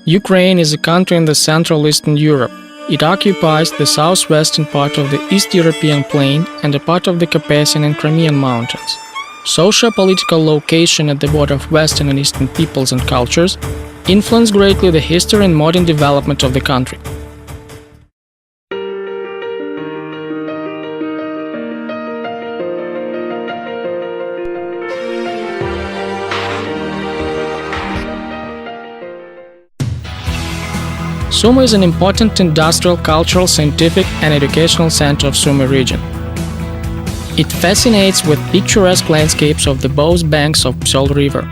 Ukraine is a country in the Central Eastern Europe. It occupies the southwestern part of the East European plain and a part of the Carpathian and Crimean mountains. Socio-political location at the border of Western and Eastern peoples and cultures influenced greatly the history and modern development of the country. Sumy is an important industrial, cultural, scientific, and educational center of Sumy region. It fascinates with picturesque landscapes of the both banks of Psol River.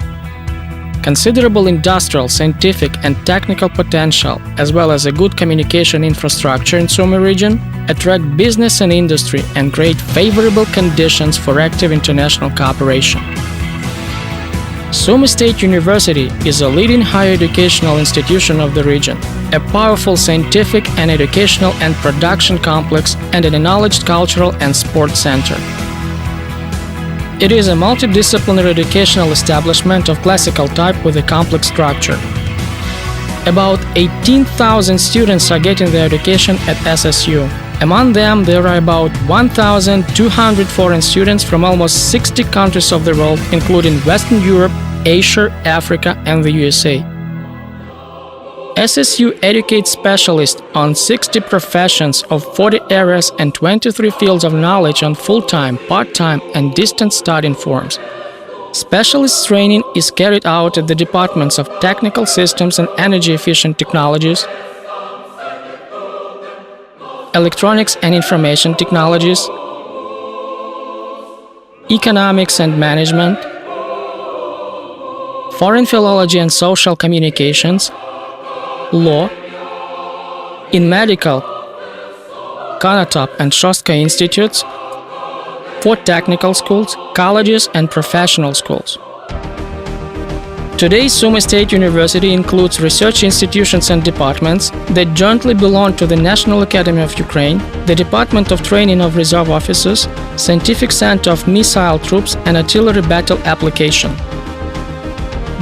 Considerable industrial, scientific, and technical potential, as well as a good communication infrastructure in Sumy region, attract business and industry and create favorable conditions for active international cooperation. Sumy State University is a leading higher educational institution of the region, a powerful scientific and educational and production complex, and an acknowledged cultural and sports center. It is a multidisciplinary educational establishment of classical type with a complex structure. About 18,000 students are getting their education at SSU. Among them, there are about 1,200 foreign students from almost 60 countries of the world, including Western Europe, Asia, Africa, and the USA. SSU educates specialists on 60 professions of 40 areas and 23 fields of knowledge on full-time, part-time, and distance studying forms. Specialist training is carried out at the departments of Technical Systems and Energy-Efficient Technologies, Electronics and Information Technologies, Economics and Management, Foreign Philology and Social Communications, Law. In medical, Konotop and Shostka institutes, 4 technical schools, colleges, and professional schools. Today, Sumy State University includes research institutions and departments that jointly belong to the National Academy of Ukraine, the Department of Training of Reserve Officers, Scientific Center of Missile Troops and Artillery Battle Application.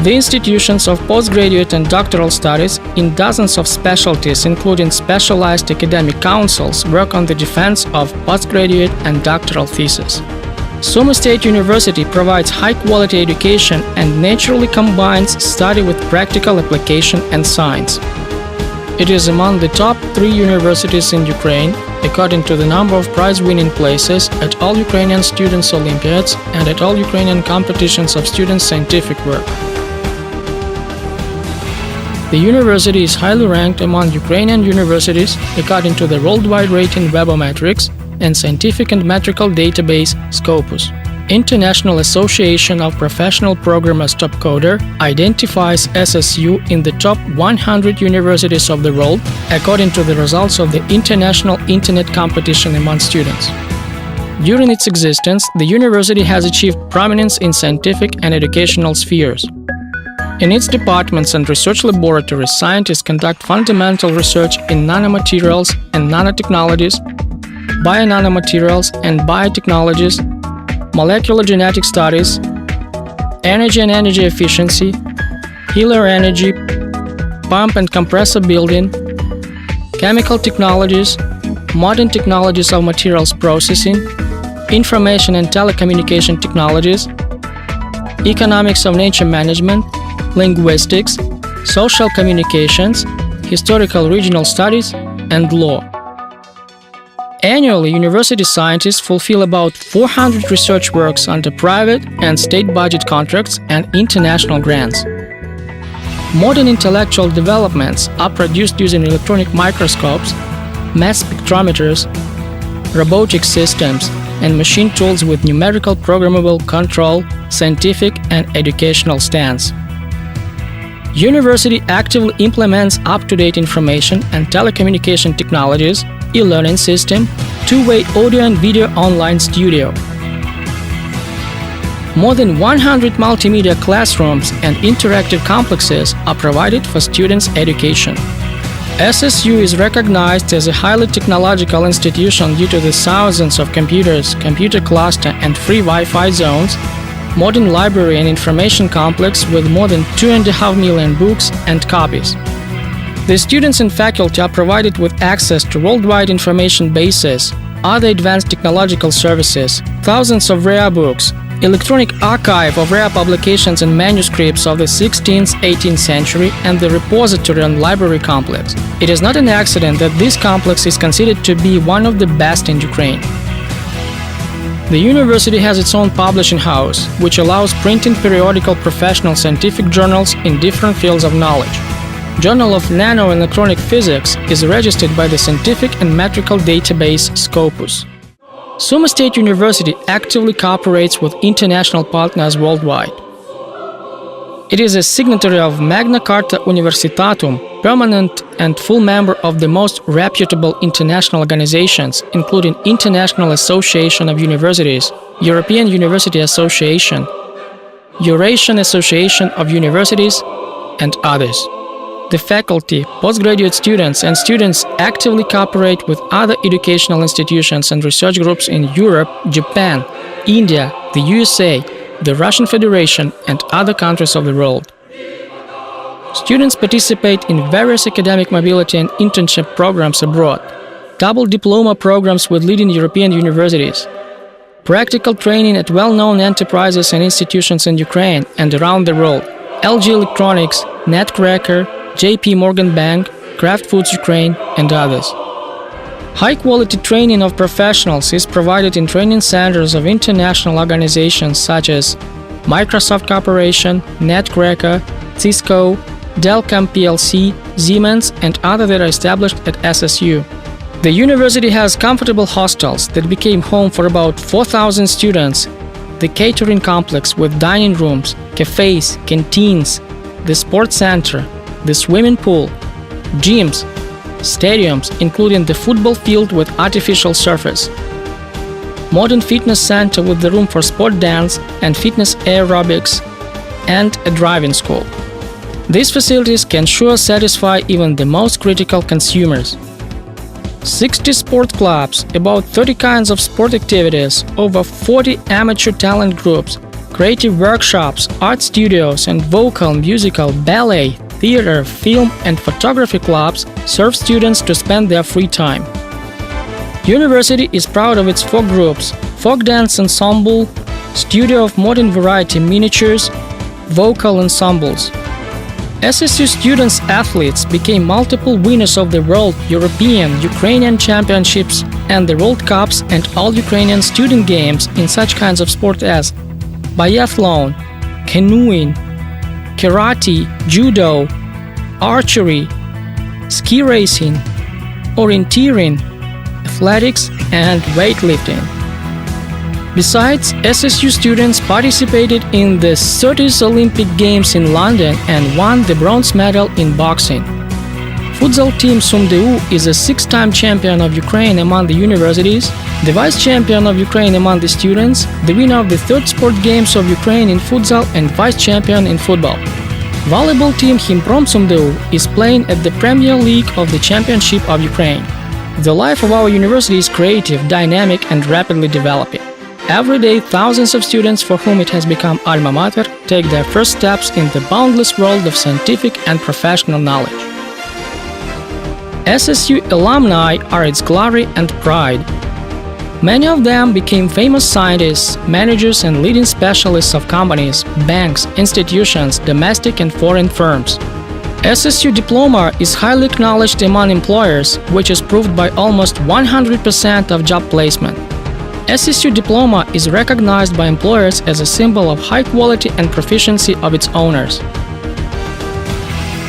The institutions of postgraduate and doctoral studies in dozens of specialties, including specialized academic councils, work on the defense of postgraduate and doctoral theses. Sumy State University provides high-quality education and naturally combines study with practical application and science. It is among the top 3 universities in Ukraine, according to the number of prize-winning places at all Ukrainian students' Olympiads and at all Ukrainian competitions of students' scientific work. The university is highly ranked among Ukrainian universities according to the worldwide rating Webometrics and scientific and metrical database Scopus. International Association of Professional Programmers Topcoder identifies SSU in the top 100 universities of the world according to the results of the International Internet Competition among students. During its existence, the university has achieved prominence in scientific and educational spheres. In its departments and research laboratories, scientists conduct fundamental research in nanomaterials and nanotechnologies, bio-nanomaterials and biotechnologies, molecular genetic studies, energy and energy efficiency, healer energy, pump and compressor building, chemical technologies, modern technologies of materials processing, information and telecommunication technologies, economics of nature management, linguistics, social communications, historical regional studies, and law. Annually, university scientists fulfill about 400 research works under private and state budget contracts and international grants. Modern intellectual developments are produced using electronic microscopes, mass spectrometers, robotic systems, and machine tools with numerical programmable control, scientific and educational stance. University actively implements up-to-date information and telecommunication technologies, e-learning system, two-way audio and video online studio. More than 100 multimedia classrooms and interactive complexes are provided for students' education. SSU is recognized as a highly technological institution due to the thousands of computers, computer cluster and free Wi-Fi zones, modern library and information complex with more than 2.5 million books and copies. The students and faculty are provided with access to worldwide information bases, other advanced technological services, thousands of rare books, electronic archive of rare publications and manuscripts of the 16th, 18th century, and the repository and library complex. It is not an accident that this complex is considered to be one of the best in Ukraine. The university has its own publishing house, which allows printing periodical professional scientific journals in different fields of knowledge. Journal of Nano and Electronic Physics is registered by the scientific and metrical database Scopus. Sumy State University actively cooperates with international partners worldwide. It is a signatory of Magna Carta Universitatum, permanent and full member of the most reputable international organizations, including International Association of Universities, European University Association, Eurasian Association of Universities, and others. The faculty, postgraduate students, and students actively cooperate with other educational institutions and research groups in Europe, Japan, India, the USA, the Russian Federation, and other countries of the world. Students participate in various academic mobility and internship programs abroad, double diploma programs with leading European universities, practical training at well-known enterprises and institutions in Ukraine and around the world, LG Electronics, Netcracker, JP Morgan Bank, Kraft Foods Ukraine, and others. High-quality training of professionals is provided in training centers of international organizations such as Microsoft Corporation, Netcracker, Cisco, Dellcom plc, Siemens, and others that are established at SSU. The university has comfortable hostels that became home for about 4,000 students, the catering complex with dining rooms, cafes, canteens, the sports center, the swimming pool, gyms, stadiums, including the football field with artificial surface, modern fitness center with the room for sport dance and fitness aerobics, and a driving school. These facilities can sure satisfy even the most critical consumers. 60 sport clubs, about 30 kinds of sport activities, over 40 amateur talent groups, creative workshops, art studios, and vocal, musical, ballet, theater, film, and photography clubs serve students to spend their free time. University is proud of its folk groups, folk dance ensemble, studio of modern variety miniatures, vocal ensembles. SSU students athletes became multiple winners of the World, European, Ukrainian Championships and the World Cups and all Ukrainian student games in such kinds of sport as biathlon, canoeing, karate, judo, archery, ski racing, orienteering, athletics, and weightlifting. Besides, SSU students participated in the 30th Olympic Games in London and won the bronze medal in boxing. Futsal team SumDU is a 6-time champion of Ukraine among the universities, the vice-champion of Ukraine among the students, the winner of the 3rd Sport Games of Ukraine in futsal and vice-champion in football. Volleyball team Himprom SumDU is playing at the Premier League of the Championship of Ukraine. The life of our university is creative, dynamic, and rapidly developing. Every day, thousands of students for whom it has become alma mater take their first steps in the boundless world of scientific and professional knowledge. SSU alumni are its glory and pride. Many of them became famous scientists, managers, and leading specialists of companies, banks, institutions, domestic and foreign firms. SSU diploma is highly acknowledged among employers, which is proved by almost 100% of job placement. SSU diploma is recognized by employers as a symbol of high quality and proficiency of its owners.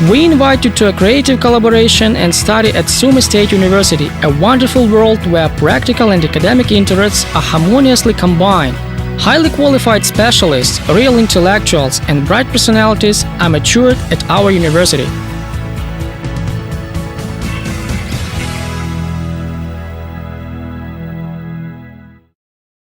We invite you to a creative collaboration and study at Sumy State University, a wonderful world where practical and academic interests are harmoniously combined. Highly qualified specialists, real intellectuals, and bright personalities are matured at our university.